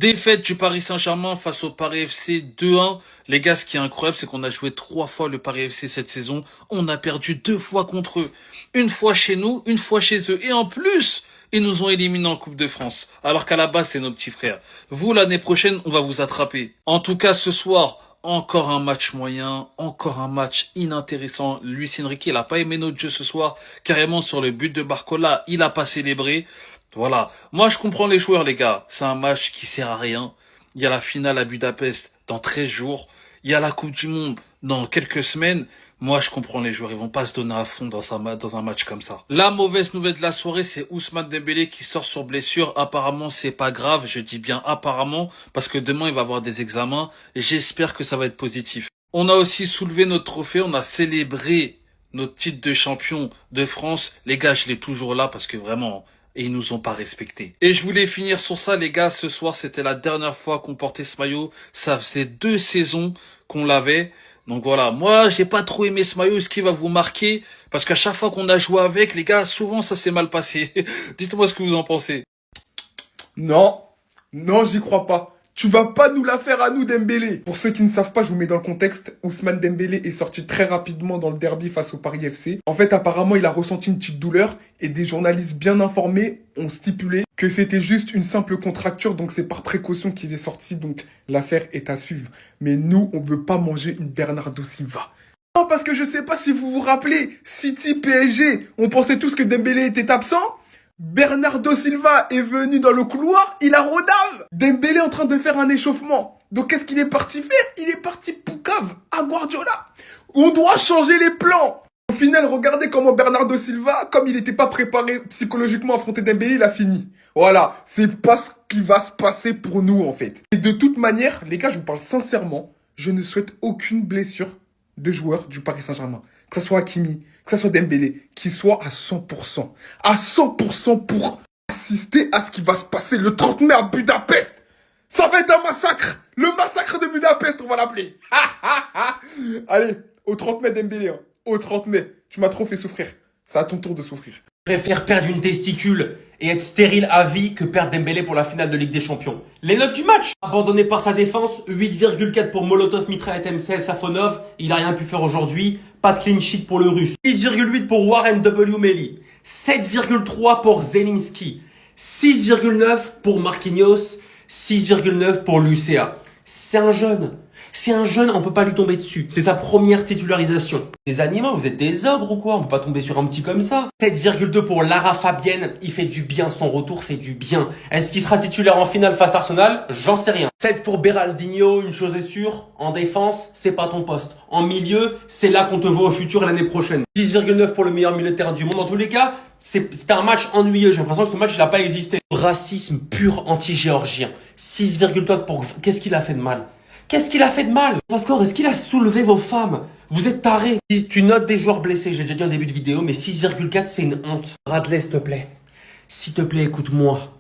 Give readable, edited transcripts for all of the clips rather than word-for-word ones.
Défaite du Paris Saint-Germain face au Paris FC 2-1. Les gars, ce qui est incroyable, c'est qu'on a joué 3 fois le Paris FC cette saison. On a perdu 2 fois contre eux. Une fois chez nous, une fois chez eux. Et en plus, ils nous ont éliminés en Coupe de France. Alors qu'à la base, c'est nos petits frères. Vous, l'année prochaine, on va vous attraper. En tout cas, ce soir, encore un match moyen, encore un match inintéressant. Luis Enrique, il a pas aimé notre jeu ce soir. Carrément sur le but de Barcola, il a pas célébré. Voilà. Moi, je comprends les joueurs, les gars. C'est un match qui sert à rien. Il y a la finale à Budapest dans 13 jours. Il y a la Coupe du Monde dans quelques semaines. Moi, je comprends les joueurs. Ils vont pas se donner à fond dans un match comme ça. La mauvaise nouvelle de la soirée, c'est Ousmane Dembélé qui sort sur blessure. Apparemment, c'est pas grave. Je dis bien apparemment parce que demain, il va avoir des examens et j'espère que ça va être positif. On a aussi soulevé notre trophée. On a célébré notre titre de champion de France. Les gars, je l'ai toujours là parce que vraiment, et ils nous ont pas respectés. Et je voulais finir sur ça, les gars. Ce soir, c'était la dernière fois qu'on portait ce maillot. Ça faisait 2 saisons qu'on l'avait. Donc voilà, moi, j'ai pas trop aimé ce maillot. Ce qui va vous marquer, parce qu'à chaque fois qu'on a joué avec, les gars, souvent, ça s'est mal passé. Dites-moi ce que vous en pensez. Non, non, j'y crois pas. Tu vas pas nous la faire à nous, Dembélé. Pour ceux qui ne savent pas, je vous mets dans le contexte. Ousmane Dembélé est sorti très rapidement dans le derby face au Paris FC. En fait, apparemment, il a ressenti une petite douleur et des journalistes bien informés ont stipulé que c'était juste une simple contracture, donc c'est par précaution qu'il est sorti, donc l'affaire est à suivre. Mais nous, on veut pas manger une Bernardo Silva. Non, parce que je sais pas si vous vous rappelez, City PSG, on pensait tous que Dembélé était absent. Bernardo Silva est venu dans le couloir, il a rodave. Dembélé est en train de faire un échauffement. Donc qu'est-ce qu'il est parti faire? Il est parti poucave à Guardiola. On doit changer les plans. Au final, regardez comment Bernardo Silva, comme il n'était pas préparé psychologiquement à affronter Dembélé, il a fini. Voilà, c'est pas ce qui va se passer pour nous en fait. Et de toute manière, les gars, je vous parle sincèrement, je ne souhaite aucune blessure de joueurs du Paris Saint-Germain. Que ce soit Hakimi, que ce soit Dembélé, qui soit à 100%. À 100% pour assister à ce qui va se passer le 30 mai à Budapest. Ça va être un massacre. Le massacre de Budapest, on va l'appeler. Allez, au 30 mai Dembélé. Hein. Au 30 mai. Tu m'as trop fait souffrir. C'est à ton tour de souffrir. Je préfère perdre une testicule et être stérile à vie que perdre Dembélé pour la finale de Ligue des Champions. Les notes du match. Abandonné par sa défense, 8,4 pour Molotov, Mitra et M16 Safonov. Il a rien pu faire aujourd'hui. Pas de clean sheet pour le russe. 6,8 pour Warren W. Melly. 7,3 pour Zelinski. 6,9 pour Marquinhos. 6,9 pour Lucea. C'est un jeune. C'est un jeune, on peut pas lui tomber dessus. C'est sa première titularisation. Des animaux, vous êtes des ogres ou quoi? On peut pas tomber sur un petit comme ça. 7,2 pour Lara Fabienne. Il fait du bien, son retour fait du bien. Est-ce qu'il sera titulaire en finale face à Arsenal? J'en sais rien. 7 pour Beraldinho, une chose est sûre. En défense, c'est pas ton poste. En milieu, c'est là qu'on te voit au futur l'année prochaine. 10,9 pour le meilleur milieu de terrain du monde. En tous les cas, c'était un match ennuyeux. J'ai l'impression que ce match, il a pas existé. Racisme pur anti-géorgien. 6,3 pour... Qu'est-ce qu'il a fait de mal? Qu'est-ce qu'il a fait de mal? Pascal, est-ce qu'il a soulevé vos femmes? Vous êtes tarés. Tu notes des joueurs blessés, j'ai déjà dit en début de vidéo, mais 6,4 c'est une honte. Bradley, s'il te plaît. S'il te plaît, écoute-moi.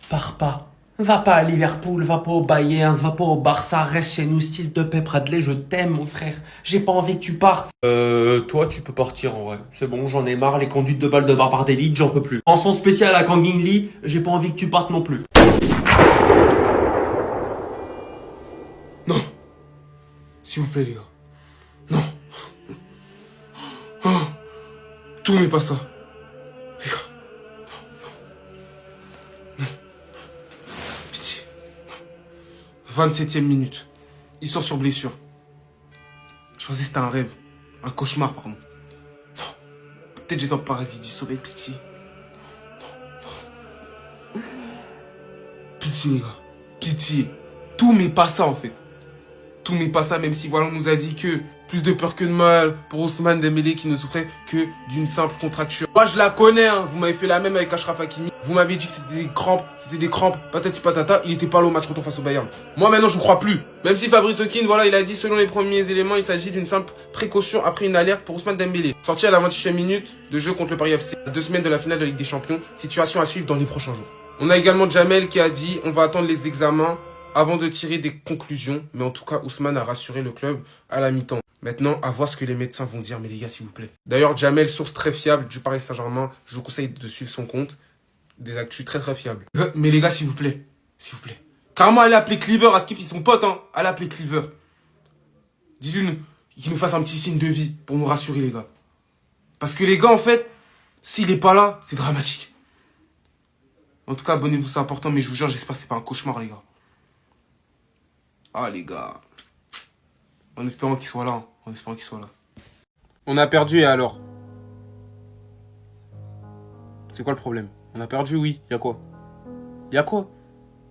Pars pas. Va pas à Liverpool, va pas au Bayern, va pas au Barça, reste chez nous, s'il te plaît, Bradley, je t'aime, mon frère. J'ai pas envie que tu partes. Toi, tu peux partir, en vrai. C'est bon, j'en ai marre, les conduites de balles de Barbare d'élite, j'en peux plus. En son spécial à Kangin Lee, j'ai pas envie que tu partes non plus. Non. S'il vous plaît, les gars. Non. Oh. Tout n'est pas ça. Les gars. Non. Pitié. 27e minute. Il sort sur blessure. Je pensais que c'était un rêve. Un cauchemar, pardon. Non. Peut-être j'étais en paradis du sommeil. Pitié. Non. Pitié, les gars. Pitié. Tout mais pas ça, en fait. Tout mais pas ça, même si voilà, on nous a dit que plus de peur que de mal pour Ousmane Dembélé qui ne souffrait que d'une simple contracture. Moi, je la connais, hein. Vous m'avez fait la même avec Achraf Hakimi. Vous m'avez dit que c'était des crampes, patati patata. Il était pas là au match retour face au Bayern. Moi, maintenant, je ne crois plus. Même si Fabrice Hawkins, voilà, il a dit, selon les premiers éléments, il s'agit d'une simple précaution après une alerte pour Ousmane Dembélé. Sorti à la 28e minute de jeu contre le Paris FC, à 2 semaines de la finale de Ligue des Champions. Situation à suivre dans les prochains jours. On a également Jamel qui a dit, on va attendre les examens avant de tirer des conclusions, mais en tout cas, Ousmane a rassuré le club à la mi-temps. Maintenant, à voir ce que les médecins vont dire, mais les gars, s'il vous plaît. D'ailleurs, Jamel, source très fiable du Paris Saint-Germain, je vous conseille de suivre son compte. Des actus très très fiables. Mais les gars, s'il vous plaît, Carrément, allez appeler Cleaver, à Skip, ils sont potes, hein. Allez appeler Cleaver. Dis-lui qu'il nous fasse un petit signe de vie pour nous rassurer, les gars. Parce que les gars, en fait, s'il est pas là, c'est dramatique. En tout cas, abonnez-vous, c'est important, mais je vous jure, j'espère que c'est pas un cauchemar, les gars. Ah, les gars. En espérant qu'il soit là, hein. En espérant qu'il soit là. On a perdu, et alors? C'est quoi le problème? On a perdu, oui. Y'a quoi? Y'a quoi?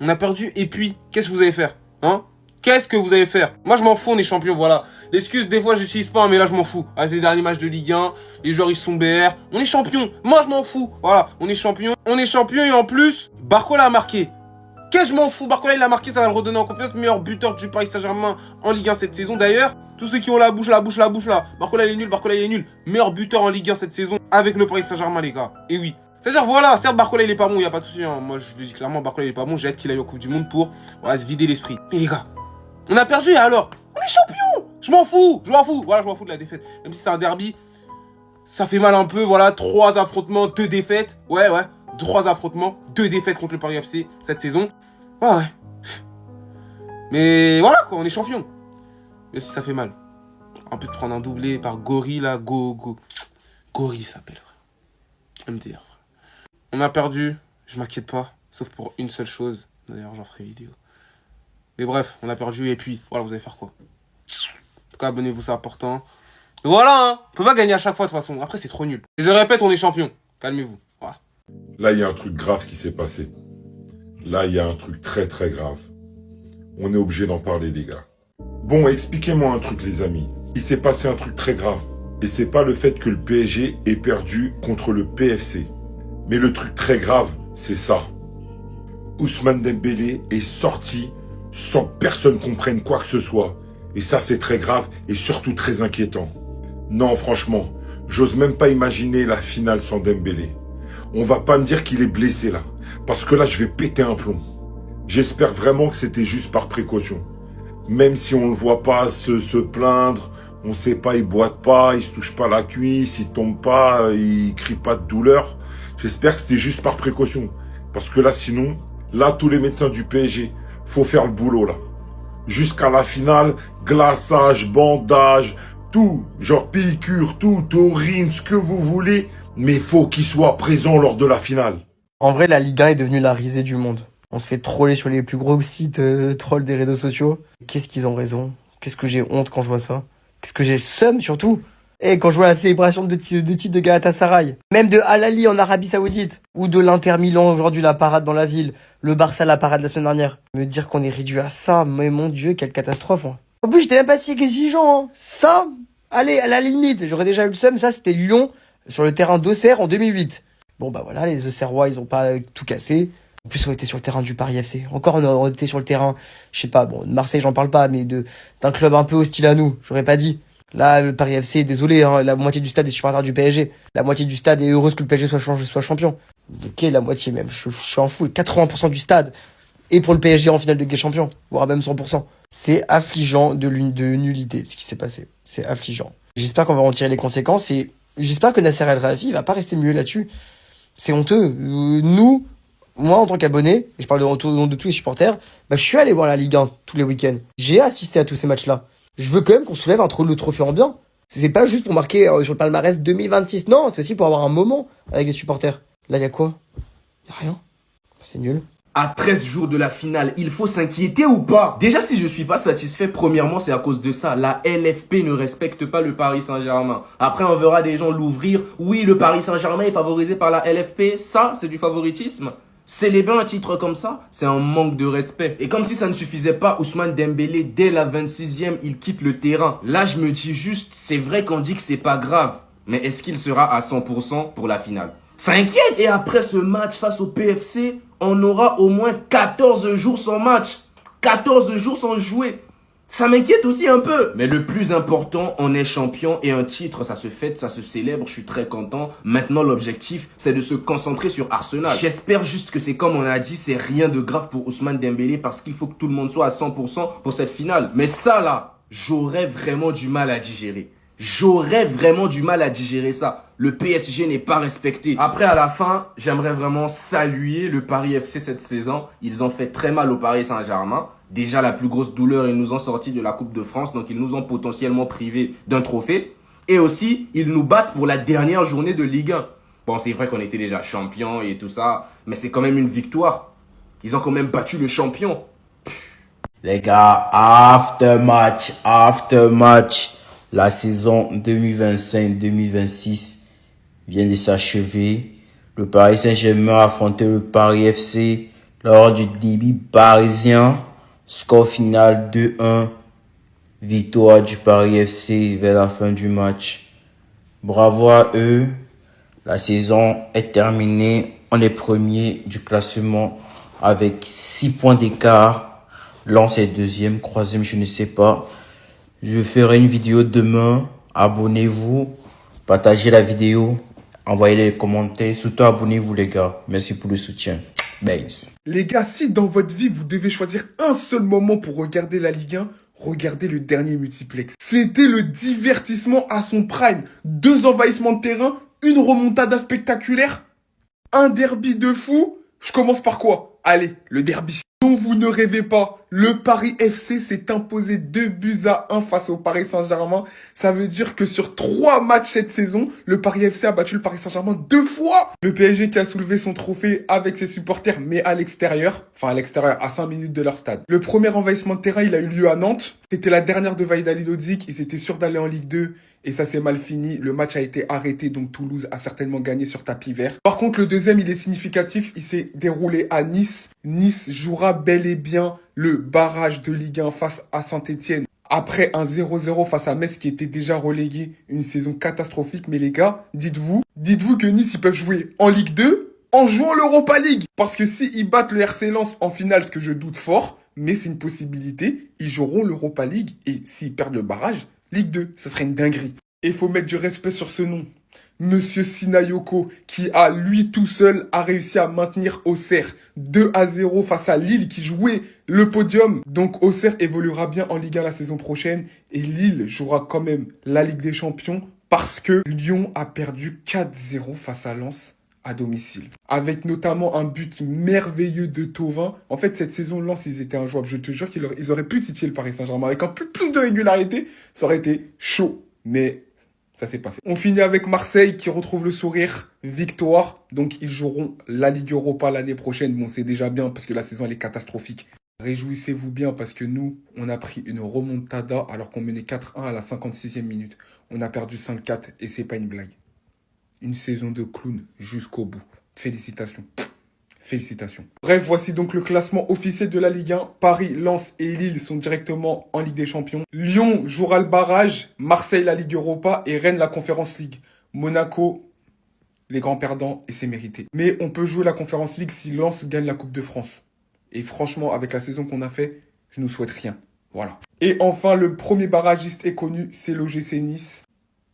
On a perdu, et puis, qu'est-ce que vous allez faire? Hein? Qu'est-ce que vous allez faire? Moi, je m'en fous, on est champion, voilà. L'excuse, des fois, j'utilise pas, mais là, je m'en fous. Ah, c'est les derniers matchs de Ligue 1, les joueurs, ils sont BR. On est champion. Moi, je m'en fous. Voilà, on est champion. On est champion, et en plus, Barcola a marqué. Qu'est-ce que je m'en fous? Barcola, il a marqué, ça va le redonner en confiance. Meilleur buteur du Paris Saint-Germain en Ligue 1 cette saison. D'ailleurs, tous ceux qui ont la bouche là. Barcola, il est nul, Barcola, il est nul. Meilleur buteur en Ligue 1 cette saison avec le Paris Saint-Germain, les gars. Et oui. C'est-à-dire, voilà, certes, Barcola, il est pas bon, il y a pas de souci. Hein. Moi, je le dis clairement, Barcola, il est pas bon. J'ai hâte qu'il aille au Coupe du Monde pour voilà, se vider l'esprit. Mais les gars, on a perdu, et alors? On est champion. Je m'en fous. Voilà, je m'en fous de la défaite. Même si c'est un derby, ça fait mal un peu. Voilà, 3 affrontements, 2 défaites. Ouais. 3 affrontements, 2 défaites contre le Paris FC cette saison. Ouais. Mais voilà, quoi, on est champion. Même si ça fait mal. En plus de prendre un doublé par Gori, là, Gori, il s'appelle, frère. MDR, frère. On a perdu, je m'inquiète pas. Sauf pour une seule chose. D'ailleurs, j'en ferai vidéo. Mais bref, on a perdu, et puis, voilà, vous allez faire quoi? En tout cas, abonnez-vous, c'est important. Et voilà, hein. On peut pas gagner à chaque fois, de toute façon. Après, c'est trop nul. Et je répète, on est champion. Calmez-vous. Voilà. Là, il y a un truc grave qui s'est passé. Là, il y a un truc très très grave. On est obligé d'en parler, les gars. Bon, expliquez-moi un truc, les amis. Il s'est passé un truc très grave. Et c'est pas le fait que le PSG ait perdu contre le PFC. Mais le truc très grave, c'est ça. Ousmane Dembélé est sorti sans que personne comprenne quoi que ce soit. Et ça, c'est très grave et surtout très inquiétant. Non, franchement, j'ose même pas imaginer la finale sans Dembélé. On va pas me dire qu'il est blessé là. Parce que là, je vais péter un plomb. J'espère vraiment que c'était juste par précaution. Même si on le voit pas se plaindre, on sait pas, il boite pas, il se touche pas la cuisse, il tombe pas, il crie pas de douleur. J'espère que c'était juste par précaution. Parce que là, sinon, là, tous les médecins du PSG, faut faire le boulot là. Jusqu'à la finale, glaçage, bandage, tout, genre piqûre, tout, taurine, ce que vous voulez, mais faut qu'il soit présent lors de la finale. En vrai, la Ligue 1 est devenue la risée du monde. On se fait troller sur les plus gros sites trolls des réseaux sociaux. Qu'est-ce qu'ils ont raison? Qu'est-ce que j'ai honte quand je vois ça? Qu'est-ce que j'ai le seum surtout? Et quand je vois la célébration de titre de Galatasaray, même de Al Ahly en Arabie Saoudite, ou de l'Inter Milan aujourd'hui, la parade dans la ville, le Barça, la parade la semaine dernière. Me dire qu'on est réduit à ça, mais mon Dieu, quelle catastrophe. Hein. En plus, j'étais même pas si exigeant. Hein. Ça, allez, à la limite, j'aurais déjà eu le seum. Ça, c'était Lyon sur le terrain d'Auxerre en 2008. Bon, bah voilà, les Auxerrois, ils ont pas tout cassé. En plus, on était sur le terrain du Paris FC. Encore, on était sur le terrain, je sais pas, bon, de Marseille, j'en parle pas, mais d'un club un peu hostile à nous. J'aurais pas dit. Là, le Paris FC, désolé, hein, la moitié du stade est supporter du PSG. La moitié du stade est heureuse que le PSG soit champion. Ok, la moitié même, je suis en fou. 80% du stade est pour le PSG en finale de Ligue des Champions, voire même 100%. C'est affligeant de nullité, ce qui s'est passé. C'est affligeant. J'espère qu'on va en tirer les conséquences et j'espère que Nasser El Khelaifi va pas rester muet là-dessus. C'est honteux. Nous, moi, en tant qu'abonné, et je parle au nom de tous les supporters, bah, je suis allé voir la Ligue 1 tous les week-ends. J'ai assisté à tous ces matchs-là. Je veux quand même qu'on soulève le trophée en bien. C'est pas juste pour marquer sur le palmarès 2026. Non, c'est aussi pour avoir un moment avec les supporters. Là, y a quoi? Y a rien. C'est nul. À 13 jours de la finale, il faut s'inquiéter ou pas? Déjà, si je suis pas satisfait, premièrement, c'est à cause de ça. La LFP ne respecte pas le Paris Saint-Germain. Après, on verra des gens l'ouvrir. Oui, le Paris Saint-Germain est favorisé par la LFP. Ça, c'est du favoritisme. Célébrer un titre comme ça, c'est un manque de respect. Et comme si ça ne suffisait pas, Ousmane Dembélé, dès la 26e, il quitte le terrain. Là, je me dis juste, c'est vrai qu'on dit que c'est pas grave. Mais est-ce qu'il sera à 100% pour la finale? Ça inquiète. Et après ce match face au PFC, on aura au moins 14 jours sans match. 14 jours sans jouer. Ça m'inquiète aussi un peu. Mais le plus important, on est champion et un titre, ça se fête, ça se célèbre. Je suis très content. Maintenant, l'objectif, c'est de se concentrer sur Arsenal. J'espère juste que c'est comme on a dit, c'est rien de grave pour Ousmane Dembélé parce qu'il faut que tout le monde soit à 100% pour cette finale. Mais ça là, j'aurais vraiment du mal à digérer. J'aurais vraiment du mal à digérer ça. Le PSG n'est pas respecté. Après, à la fin, j'aimerais vraiment saluer le Paris FC cette saison. Ils ont fait très mal au Paris Saint-Germain. Déjà, la plus grosse douleur, ils nous ont sortis de la Coupe de France. Donc, ils nous ont potentiellement privés d'un trophée. Et aussi, ils nous battent pour la dernière journée de Ligue 1. Bon, c'est vrai qu'on était déjà champions et tout ça. Mais c'est quand même une victoire. Ils ont quand même battu le champion. Les gars, after match, la saison 2025-2026 vient de s'achever. Le Paris Saint-Germain a affronté le Paris FC lors du derby parisien. Score final 2-1. Victoire du Paris FC vers la fin du match. Bravo à eux. La saison est terminée. On est premier du classement avec 6 points d'écart. Lens est deuxième, troisième, je ne sais pas. Je ferai une vidéo demain. Abonnez-vous, partagez la vidéo, envoyez les commentaires. Surtout abonnez-vous les gars. Merci pour le soutien. Thanks. Les gars, si dans votre vie, vous devez choisir un seul moment pour regarder la Ligue 1, regardez le dernier multiplex. C'était le divertissement à son prime. 2 envahissements de terrain, une remontada spectaculaire, un derby de fou. Je commence par quoi? Allez, le derby. Non, vous ne rêvez pas. Le Paris FC s'est imposé 2-1 face au Paris Saint-Germain. Ça veut dire que sur 3 matchs cette saison, le Paris FC a battu le Paris Saint-Germain 2 fois. Le PSG qui a soulevé son trophée avec ses supporters, mais à l'extérieur. Enfin, à l'extérieur, à 5 minutes de leur stade. Le premier envahissement de terrain, il a eu lieu à Nantes. C'était la dernière de Vahid Halilhodžić. Ils étaient sûrs d'aller en Ligue 2. Et ça s'est mal fini. Le match a été arrêté, donc Toulouse a certainement gagné sur tapis vert. Par contre, le deuxième, il est significatif. Il s'est déroulé à Nice. Nice jouera bel et bien le barrage de Ligue 1 face à Saint-Etienne. Après un 0-0 face à Metz qui était déjà relégué, une saison catastrophique. Mais les gars, dites-vous que Nice, ils peuvent jouer en Ligue 2 en jouant l'Europa League. Parce que s'ils battent le RC Lens en finale, ce que je doute fort, mais c'est une possibilité, ils joueront l'Europa League. Et s'ils perdent le barrage, Ligue 2, ça serait une dinguerie. Et il faut mettre du respect sur ce nom. Monsieur Sinayoko, qui a, lui tout seul, a réussi à maintenir Auxerre 2-0 face à Lille, qui jouait le podium. Donc Auxerre évoluera bien en Ligue 1 la saison prochaine. Et Lille jouera quand même la Ligue des Champions, parce que Lyon a perdu 4-0 face à Lens à domicile. Avec notamment un but merveilleux de Thauvin. En fait, cette saison, Lens, ils étaient injouables. Je te jure qu'ils auraient pu titiller le Paris Saint-Germain. Avec un peu plus de régularité, ça aurait été chaud. Mais ça s'est pas fait. On finit avec Marseille qui retrouve le sourire. Victoire. Donc, ils joueront la Ligue Europa l'année prochaine. Bon, c'est déjà bien parce que la saison, elle est catastrophique. Réjouissez-vous bien parce que nous, on a pris une remontada alors qu'on menait 4-1 à la 56e minute. On a perdu 5-4 et c'est pas une blague. Une saison de clown jusqu'au bout. Félicitations. Félicitations. Bref, voici donc le classement officiel de la Ligue 1. Paris, Lens et Lille sont directement en Ligue des Champions. Lyon jouera le barrage, Marseille la Ligue Europa et Rennes la Conference League. Monaco, les grands perdants et c'est mérité. Mais on peut jouer la Conference League si Lens gagne la Coupe de France. Et franchement, avec la saison qu'on a fait, je nous souhaite rien. Voilà. Et enfin, le premier barragiste est connu, c'est l'OGC Nice.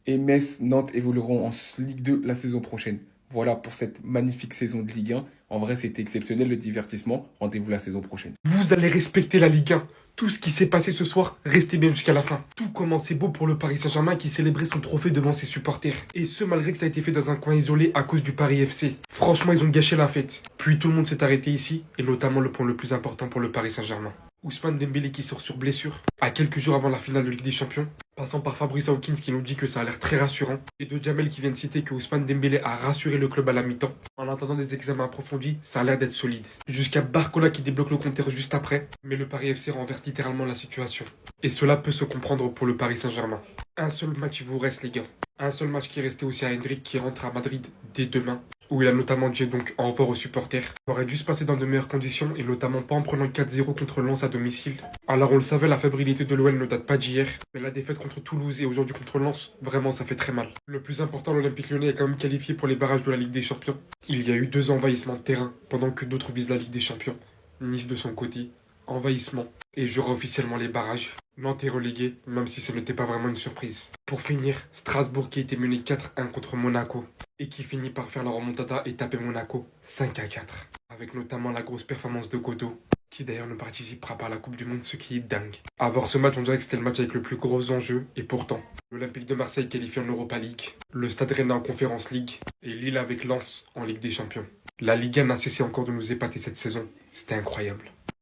Et Metz, Nantes évolueront en Ligue 2 la saison prochaine. Voilà pour cette magnifique saison de Ligue 1. En vrai, c'était exceptionnel le divertissement. Rendez-vous la saison prochaine. Vous allez respecter la Ligue 1. Tout ce qui s'est passé ce soir, restez bien jusqu'à la fin. Tout commençait beau pour le Paris Saint-Germain qui célébrait son trophée devant ses supporters. Et ce, malgré que ça a été fait dans un coin isolé à cause du Paris FC. Franchement, ils ont gâché la fête. Puis tout le monde s'est arrêté ici, et notamment le point le plus important pour le Paris Saint-Germain. Ousmane Dembélé qui sort sur blessure, à quelques jours avant la finale de Ligue des Champions, passant par Fabrice Hawkins qui nous dit que ça a l'air très rassurant, et de Jamel qui vient de citer que Ousmane Dembélé a rassuré le club à la mi-temps. En attendant des examens approfondis, ça a l'air d'être solide. Jusqu'à Barcola qui débloque le compteur juste après, mais le Paris FC renverse littéralement la situation. Et cela peut se comprendre pour le Paris Saint-Germain. Un seul match vous reste les gars. Un seul match qui est resté aussi à Hendrik qui rentre à Madrid dès demain, où il a notamment dit donc au revoir aux supporters. Il aurait dû se passer dans de meilleures conditions et notamment pas en prenant 4-0 contre Lens à domicile. Alors on le savait, la fébrilité de l'OL ne date pas d'hier, mais la défaite contre Toulouse et aujourd'hui contre Lens, vraiment ça fait très mal. Le plus important, l'Olympique Lyonnais est quand même qualifié pour les barrages de la Ligue des Champions. Il y a eu 2 envahissements de terrain pendant que d'autres visent la Ligue des Champions. Nice de son côté, envahissement et jouera officiellement les barrages. Nantes est relégué, même si ce n'était pas vraiment une surprise. Pour finir, Strasbourg qui a été mené 4-1 contre Monaco et qui finit par faire la remontada et taper Monaco 5-4. Avec notamment la grosse performance de Godot qui d'ailleurs ne participera pas à la Coupe du Monde, ce qui est dingue. À voir ce match, on dirait que c'était le match avec le plus gros enjeu, et pourtant, l'Olympique de Marseille qualifié en Europa League, le Stade Rennais en Conference League, et Lille avec Lens en Ligue des Champions. La Ligue 1 n'a cessé encore de nous épater cette saison, c'était incroyable.